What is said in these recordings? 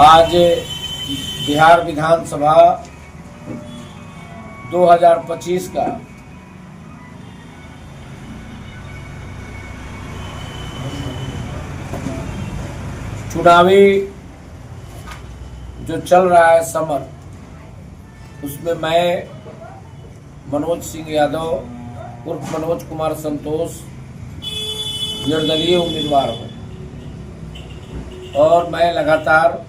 आज बिहार विधानसभा 2025 का चुनावी जो चल रहा है समर, उसमें मैं मनोज सिंह यादव उर्फ मनोज कुमार संतोष निर्दलीय उम्मीदवार हूँ और मैं लगातार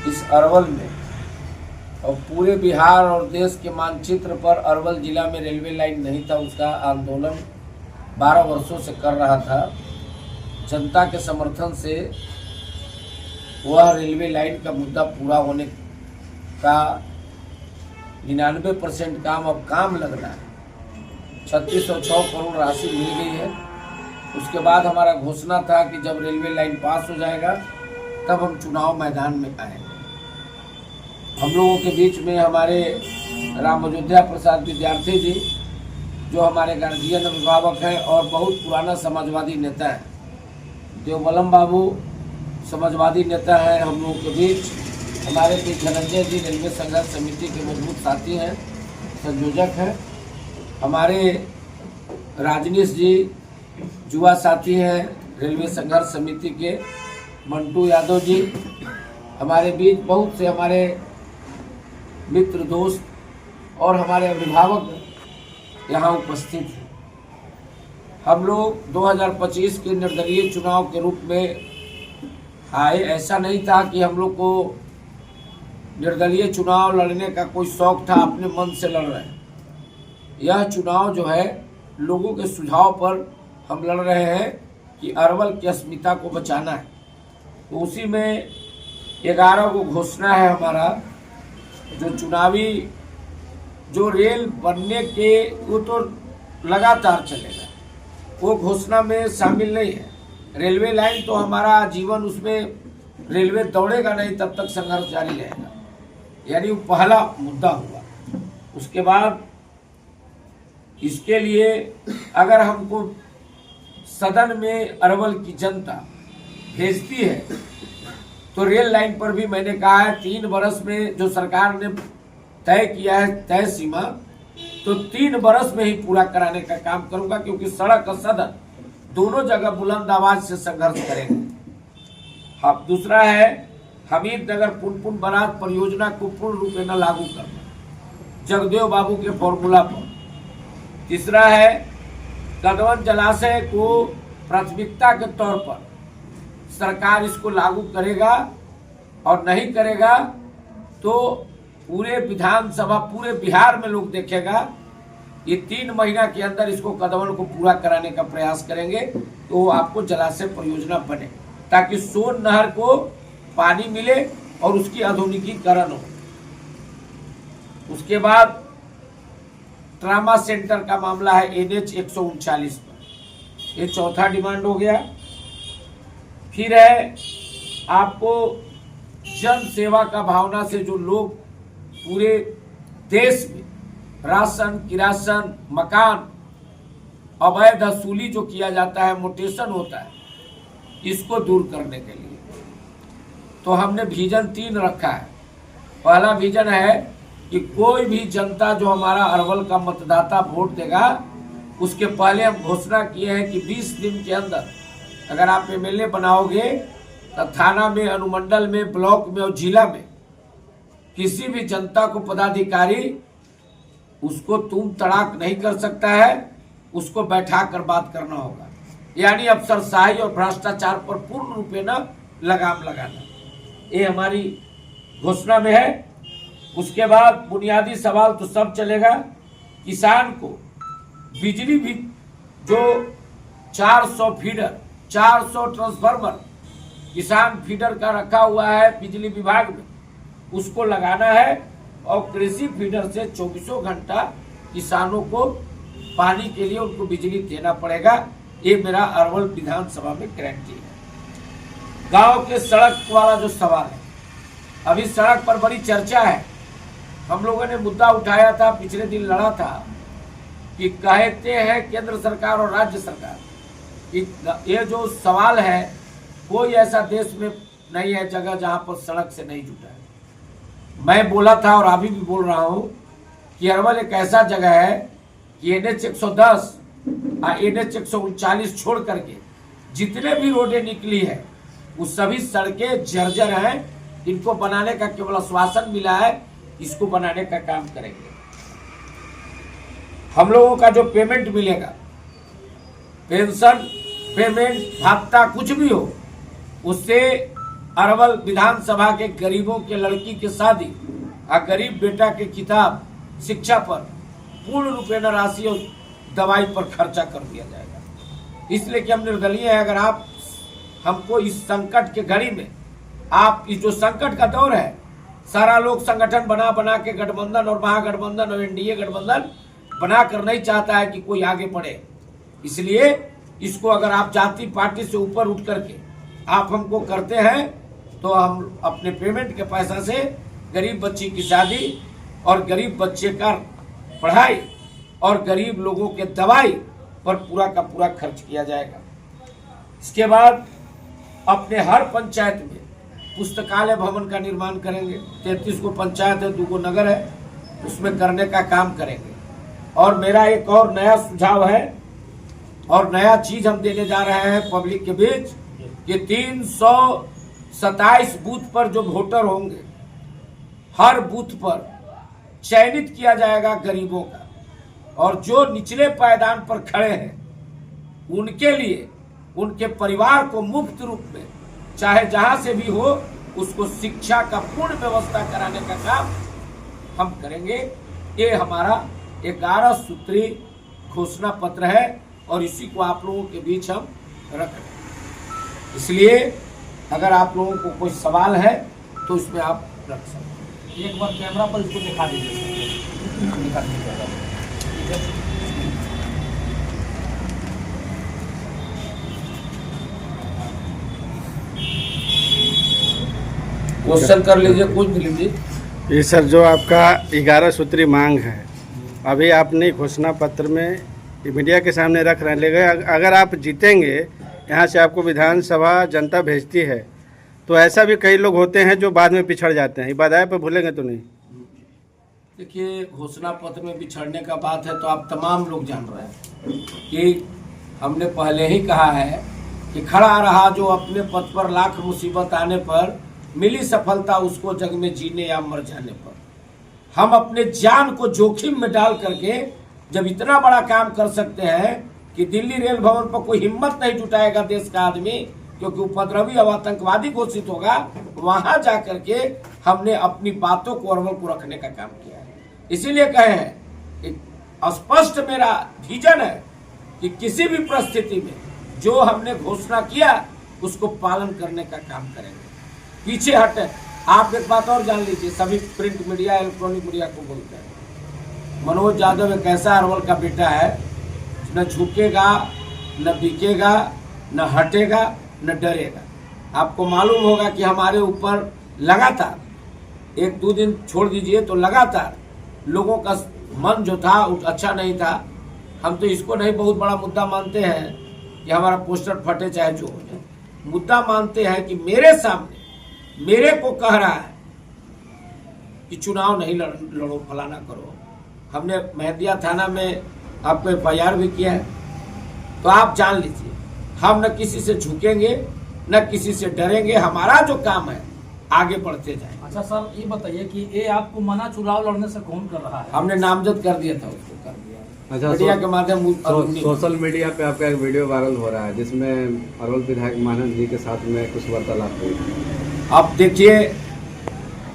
इस अरवल में और पूरे बिहार और देश के मानचित्र पर अरवल जिला में रेलवे लाइन नहीं था, उसका आंदोलन 12 वर्षों से कर रहा था। जनता के समर्थन से वह रेलवे लाइन का मुद्दा पूरा होने का 99% काम अब काम लग रहा है। 3606 करोड़ राशि मिल गई है। उसके बाद हमारा घोषणा था कि जब रेलवे लाइन पास हो जाएगा तब हम चुनाव मैदान में आएंगे। हम लोगों के बीच में हमारे राम अयोध्या प्रसाद विद्यार्थी जी, जो हमारे गार्जियन अभिभावक हैं और बहुत पुराना समाजवादी नेता है, देवबलम बाबू समाजवादी नेता है हम लोगों के बीच। हमारे पी धनंजय जी रेलवे संघर्ष समिति के मजबूत साथी हैं, संयोजक हैं। हमारे राजनीश जी युवा साथी हैं रेलवे संघर्ष समिति के। मंटू यादव जी, हमारे बीच बहुत से हमारे मित्र दोस्त और हमारे अभिभावक यहाँ उपस्थित हैं। हम लोग 2025 के निर्दलीय चुनाव के रूप में आए। ऐसा नहीं था कि हम लोग को निर्दलीय चुनाव लड़ने का कोई शौक था, अपने मन से लड़ रहे हैं। यह चुनाव जो है लोगों के सुझाव पर हम लड़ रहे हैं कि अरवल की अस्मिता को बचाना है। तो उसी में 11 को घोषणा है हमारा, जो चुनावी जो रेल बनने के वो तो लगातार चलेगा, वो घोषणा में शामिल नहीं है। रेलवे लाइन तो हमारा जीवन, उसमें रेलवे दौड़ेगा नहीं तब तक संघर्ष जारी रहेगा, यानी वो पहला मुद्दा हुआ। उसके बाद इसके लिए अगर हमको सदन में अरवल की जनता भेजती है तो रेल लाइन पर भी मैंने कहा है 3 वर्ष में जो सरकार ने तय किया है तय सीमा, तो 3 वर्ष में ही पूरा कराने का काम करूंगा, क्योंकि सड़क और सदन दोनों जगह बुलंद आवाज से संघर्ष करेंगे। हाँ, दूसरा है हमीद नगर पुनपुन बराज परियोजना को पूर्ण रूप में लागू करना जगदेव बाबू के फॉर्मूला पर। तीसरा है कदवन जलाशय को प्राथमिकता के तौर पर सरकार इसको लागू करेगा, और नहीं करेगा तो पूरे विधानसभा पूरे बिहार में लोग देखेगा। ये 3 महीना के अंदर इसको कदवन को पूरा कराने का प्रयास करेंगे, तो आपको जलाशय परियोजना बने ताकि सोन नहर को पानी मिले और उसकी आधुनिकीकरण हो। उसके बाद ट्रामा सेंटर का मामला है NH 139 पर, ये चौथा डिमांड हो गया। फिर है आपको जन सेवा का भावना से जो लोग पूरे देश में राशन, किरासन, मकान, अवैध वसूली जो किया जाता है, मोटेशन होता है, इसको दूर करने के लिए तो हमने विजन 3 रखा है। पहला विजन है कि कोई भी जनता जो हमारा अरवल का मतदाता वोट देगा, उसके पहले हम घोषणा किए हैं कि 20 दिन के अंदर अगर आप MLA बनाओगे तो थाना में, अनुमंडल में, ब्लॉक में और जिला में किसी भी जनता को पदाधिकारी उसको तुम तड़ाक नहीं कर सकता है, उसको बैठा कर बात करना होगा। यानी अफसरशाही और भ्रष्टाचार पर पूर्ण रूप में लगाम लगाना, ये हमारी घोषणा में है। उसके बाद बुनियादी सवाल तो सब चलेगा। किसान को बिजली भी जो 400 फीडर, 400 ट्रांसफार्मर किसान फीडर का रखा हुआ है बिजली विभाग में, उसको लगाना है। और कृषि फीडर से 24 घंटा किसानों को पानी के लिए उनको बिजली देना पड़ेगा। ये मेरा अरवल विधानसभा में गारंटी है। गांव के सड़क वाला जो सवाल है, अभी सड़क पर बड़ी चर्चा है। हम लोगों ने मुद्दा उठाया था, पिछले दिन लड़ा था कि कहते हैं केंद्र सरकार और राज्य सरकार कि ये जो सवाल है कोई ऐसा देश में नहीं है जगह जहां पर सड़क से नहीं जुटा है। मैं बोला था और अभी भी बोल रहा हूं कि अरवल एक ऐसा जगह है कि NH 110 और NH 139 छोड़ करके जितने भी रोडें निकली है वो सभी सड़कें जर्जर हैं। इनको बनाने का केवल आश्वासन मिला है, इसको बनाने का काम करेंगे। हम लोगों का जो पेमेंट मिलेगा, पेंशन, पेमेंट, भत्ता, कुछ भी हो, उससे अरवल विधानसभा के गरीबों के लड़की के शादी और गरीब बेटा के किताब, शिक्षा पर पूर्ण रूपेण राशि और दवाई पर खर्चा कर दिया जाएगा। इसलिए कि हम निर्दलीय हैं। अगर आप हमको इस संकट के घड़ी में, आप इस जो संकट का दौर है, सारा लोग संगठन बना के गठबंधन और महागठबंधन और NDA गठबंधन बना कर नहीं चाहता है कि कोई आगे बढ़े। इसलिए इसको अगर आप जाति पार्टी से ऊपर उठ करके आप हमको करते हैं तो हम अपने पेमेंट के पैसा से गरीब बच्ची की शादी और गरीब बच्चे का पढ़ाई और गरीब लोगों के दवाई पर पूरा का पूरा खर्च किया जाएगा। इसके बाद अपने हर पंचायत में पुस्तकालय भवन का निर्माण करेंगे। 33 को पंचायत है, 2 को नगर है, उसमें करने का काम करेंगे। और मेरा एक और नया सुझाव है और नया चीज हम देने जा रहे हैं पब्लिक के बीच कि 327 बूथ पर जो वोटर होंगे, हर बूथ पर चयनित किया जाएगा गरीबों का, और जो निचले पायदान पर खड़े हैं उनके लिए, उनके परिवार को मुफ्त रूप में चाहे जहां से भी हो उसको शिक्षा का पूर्ण व्यवस्था कराने का काम हम करेंगे। ये हमारा 11 सूत्री घोषणा पत्र है और इसी को आप लोगों के बीच हम रख रहे हैं। इसलिए अगर आप लोगों को कोई सवाल है तो इसमें आप रख सकते हैं। एक बार कैमरा पर इसको दिखा दीजिए। क्वेश्चन कर लीजिए, कुछ भी लीजिए। ये सर जो आपका 11 सूत्री मांग है, अभी आपने घोषणा पत्र में मीडिया के सामने रख रहे हैं, लेकिन अगर आप जीतेंगे, यहाँ से आपको विधानसभा जनता भेजती है, तो ऐसा भी कई लोग होते हैं जो बाद में पिछड़ जाते हैं। ये बधाई पर भूलेंगे तो नहीं? देखिए, घोषणा पत्र में बिछड़ने का बात है तो आप तमाम लोग जान रहे हैं कि हमने पहले ही कहा है कि खड़ा रहा जो अपने पद पर, लाख मुसीबत आने पर मिली सफलता उसको जग में जीने या मर जाने पर। हम अपने जान को जोखिम में डाल करके जब इतना बड़ा काम कर सकते हैं कि दिल्ली रेल भवन पर कोई हिम्मत नहीं जुटाएगा देश का आदमी, क्योंकि उपद्रवी और आतंकवादी घोषित होगा, वहां जाकर के हमने अपनी बातों को, अरवल को रखने का काम किया है। इसीलिए कहे हैं कि स्पष्ट मेरा विजन है कि किसी भी परिस्थिति में जो हमने घोषणा किया उसको पालन करने का काम करेंगे, पीछे हटे। आप एक बात और जान लीजिए, सभी प्रिंट मीडिया, इलेक्ट्रॉनिक मीडिया को बोलते हैं, मनोज यादव एक ऐसा अरवल का बेटा है, न झुकेगा, न बिकेगा, न हटेगा, न डरेगा। आपको मालूम होगा कि हमारे ऊपर लगातार, 1-2 दिन छोड़ दीजिए तो लगातार लोगों का मन जो था अच्छा नहीं था। हम तो इसको नहीं बहुत बड़ा मुद्दा मानते हैं कि हमारा पोस्टर फटे चाहे जो हो जाए, मुद्दा मानते हैं कि मेरे सामने मेरे को कह रहा है कि चुनाव नहीं लड़ो, फलाना करो। हमने मेहंदिया थाना में आपको FIR भी किया है, तो आप जान लीजिए हम न किसी से झुकेंगे न किसी से डरेंगे। हमारा जो काम है आगे बढ़ते जाए। अच्छा सर, ये बताइए कि ये आपको मना चुनाव लड़ने से कौन कर रहा है? हमने नामजद कर दिया था, उसको कर दिया। अच्छा, मीडिया के माध्यम सोशल मीडिया पे आपका एक वीडियो वायरल हो रहा है जिसमें अरवल विधायक मानस जी के साथ में कुछ वार्तालाप हुई। अब देखिए,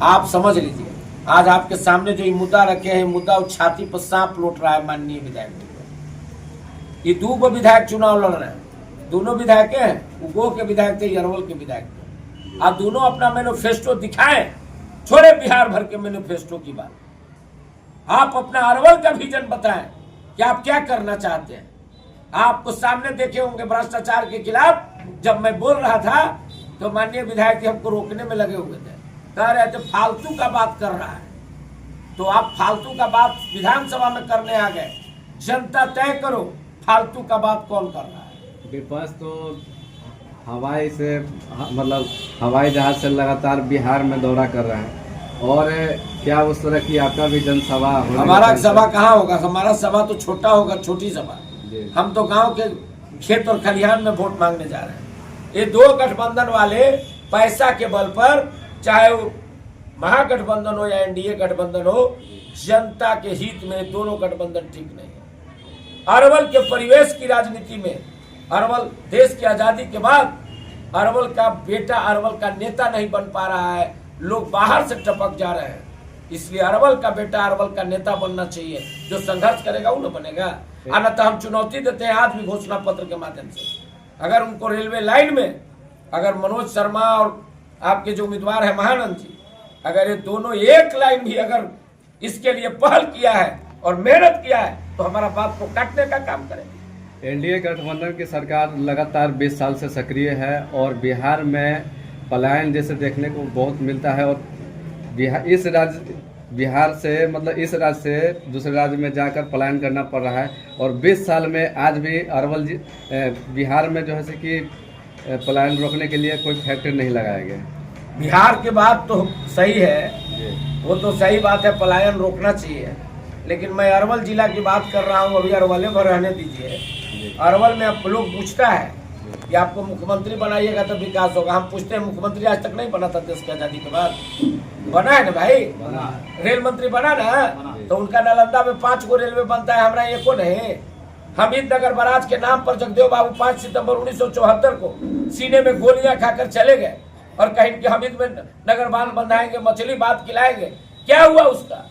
आप समझ लीजिए, आज आपके सामने जो ये मुद्दा रखे हैं, मुद्दा छाती पर सांप लौट रहा है माननीय विधायक। ये 2 विधायक चुनाव लड़ रहे हैं, दोनों विधायक हैं, उगो के विधायक थे, अरवल के विधायक थे। आप दोनों अपना मैनिफेस्टो दिखाएं, छोड़े बिहार भर के मैनिफेस्टो की बात। आप अपना अरवल का विजन बताएं कि आप क्या करना चाहते हैं। आपको सामने देखे होंगे भ्रष्टाचार के खिलाफ जब मैं बोल रहा था तो माननीय विधायक हमको रोकने में लगे हुए थे, कह रहे थे फालतू का बात कर रहा है। तो आप फालतू का बात विधानसभा में करने आ गए। जनता तय करो फालतू का बात कौन कर रहा है। विपक्ष तो हवाई से मतलब हवाई जहाज से लगातार बिहार में दौरा कर रहे हैं, और क्या उस तरह की आपका भी जनसभा होने हमारा का सभा कहाँ होगा? हमारा सभा तो छोटा होगा, छोटी सभा। जी। हम तो गांव के खेत और खलिहान में वोट मांगने जा रहे हैं। ये दो गठबंधन वाले पैसा के बल पर, चाहे वो महागठबंधन हो या एनडीए गठबंधन हो, जनता के हित में दोनों गठबंधन ठीक नहीं है। अरवल के परिवेश की राजनीति में, अरवल देश की आजादी के बाद अरवल का बेटा अरवल का नेता नहीं बन पा रहा है, लोग बाहर से टपक जा रहे हैं। इसलिए अरवल का बेटा अरवल का नेता बनना चाहिए, जो संघर्ष करेगा वो न बनेगा। और न तो हम चुनौती देते हैं आज भी घोषणा पत्र के माध्यम से, अगर उनको रेलवे लाइन में, अगर मनोज शर्मा और आपके जो उम्मीदवार है महानंद जी, अगर ये दोनों एक लाइन भी अगर इसके लिए पहल किया है और मेहनत किया है, तो हमारा बात को काटने का काम करेंगे। एनडीए गठबंधन की सरकार लगातार 20 साल से सक्रिय है, और बिहार में पलायन जैसे देखने को बहुत मिलता है, और बिहार से मतलब इस राज्य से दूसरे राज्य में जाकर पलायन करना पड़ रहा है। और 20 साल में आज भी अरवल बिहार में जो है कि पलायन रोकने के लिए कोई फैक्ट्री नहीं लगाया गया। बिहार की बात तो सही है, वो तो सही बात है, पलायन रोकना चाहिए। लेकिन मैं अरवल जिला की बात कर रहा हूँ, अभी अरवल में रहने दीजिए। अरवल में अब लोग पूछता है कि आपको मुख्यमंत्री बनाइएगा तो विकास होगा। हम पूछते हैं, मुख्यमंत्री आज तक नहीं बना था देश की आजादी के बाद? बना है ना भाई, रेल मंत्री बना ना, तो उनका नालंदा में 5 गो रेलवे बनता है, हमारा एको नहीं। हमीद नगर बराज के नाम पर जगदेव बाबू 5 सितंबर 1974 को सीने में गोलियां खाकर चले गए, और कहीं कि हमीद में नगर बांध बंधाएंगे, मछली भात खिलाएंगे। क्या हुआ उसका?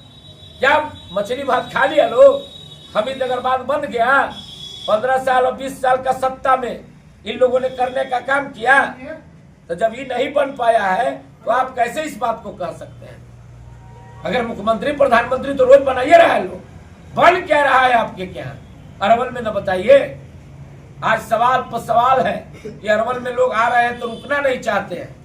क्या मछली भात खा लिया लोग? हमीद नगर बांध बंद गया। 15 साल और 20 साल का सत्ता में इन लोगों ने करने का काम किया। तो जब ये नहीं बन पाया है, तो आप कैसे इस बात को कह सकते हैं? अगर मुख्यमंत्री प्रधानमंत्री तो रोज बनाइए रहा है, लोग बन क्या रहा है आपके क्या अरवल में? न बताइए। आज सवाल पर सवाल है कि अरवल में लोग आ रहे हैं तो रुकना नहीं चाहते हैं।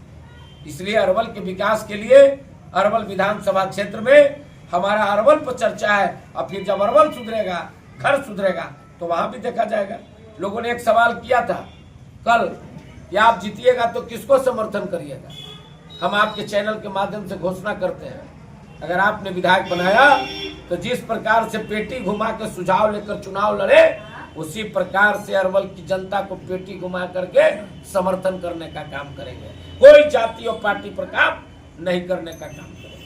इसलिए अरवल के विकास के लिए अरवल विधानसभा क्षेत्र में हमारा अरवल पर चर्चा है। और फिर जब अरवल सुधरेगा, घर सुधरेगा, तो वहां भी देखा जाएगा। लोगों ने एक सवाल किया था कल कि आप जीतिएगा तो किसको समर्थन करिएगा? हम आपके चैनल के माध्यम से घोषणा करते हैं, अगर आपने विधायक बनाया तो जिस प्रकार से पेटी घुमा के सुझाव लेकर चुनाव लड़े, उसी प्रकार से अरवल की जनता को पेटी घुमा करके समर्थन करने का काम करेंगे। कोई जाति और पार्टी पर काम नहीं करने का काम करेंगे।